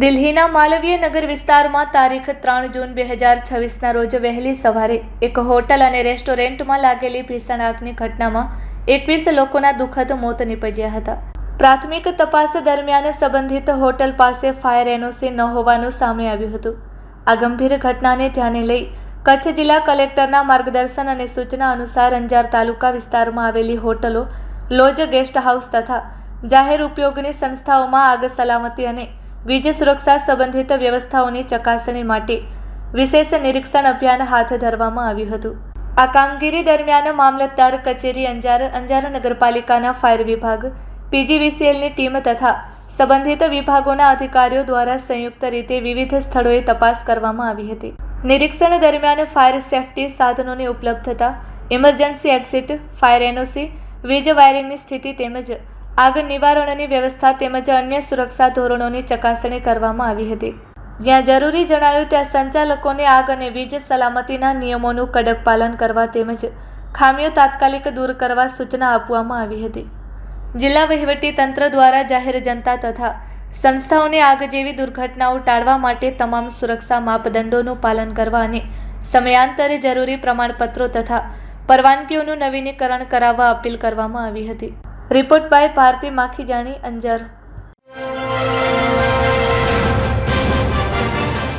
દિલ્હીના માલવીય નગર વિસ્તારમાં તારીખ 3 જૂન 2026ના રોજ વહેલી સવારે એક હોટલ અને રેસ્ટોરન્ટમાં લાગેલી ભીષણ આગની ઘટનામાં 21 લોકોના દુઃખદ મોત નીપજ્યા હતા. પ્રાથમિક તપાસ દરમિયાન સંબંધિત હોટલ પાસે ફાયર એનઓસી ન હોવાનું સામે આવ્યું હતું. આ ગંભીર ઘટનાને ધ્યાને લઈ કચ્છ જિલ્લા કલેક્ટરના માર્ગદર્શન અને સૂચના અનુસાર અંજાર તાલુકા વિસ્તારમાં આવેલી હોટલો, લોજ, ગેસ્ટ હાઉસ તથા જાહેર ઉપયોગની સંસ્થાઓમાં આગ સલામતી અને વીજ સુરક્ષા સંબંધિત વ્યવસ્થાઓની ચકાસણી માટે વિશેષ નિરીક્ષણ અભિયાન હાથ ધરવામાં આવ્યું હતું. આ કામગીરી દરમિયાન મામલતદાર કચેરી અંજાર, અંજાર નગરપાલિકાના ફાયર વિભાગ, પીજીવીસીએલની ટીમ તથા સંબંધિત વિભાગોના અધિકારીઓ દ્વારા સંયુક્ત રીતે વિવિધ સ્થળોએ તપાસ કરવામાં આવી હતી. નિરીક્ષણ દરમિયાન ફાયર સેફટી સાધનોની ઉપલબ્ધતા, ઇમરજન્સી એક્ઝિટ, ફાયર એનઓસી, વીજ વાયરિંગની સ્થિતિ તેમજ આગ નિવારણની વ્યવસ્થા તેમજ અન્ય સુરક્ષા ધોરણોની ચકાસણી કરવામાં આવી હતી. જ્યાં જરૂરી જણાયું ત્યાં સંચાલકોને આગ અને વીજ સલામતીના નિયમોનું કડક પાલન કરવા તેમજ ખામીઓ તાત્કાલિક દૂર કરવા સૂચના આપવામાં આવી હતી. જિલ્લા વહીવટી તંત્ર દ્વારા જાહેર જનતા તથા સંસ્થાઓને આગ જેવી દુર્ઘટનાઓ ટાળવા માટે તમામ સુરક્ષા માપદંડોનું પાલન કરવા અને સમયાંતરે જરૂરી પ્રમાણપત્રો તથા પરવાનગીઓનું નવીનીકરણ કરાવવા અપીલ કરવામાં આવી હતી. Report by Bharti Makhijani, Anjar.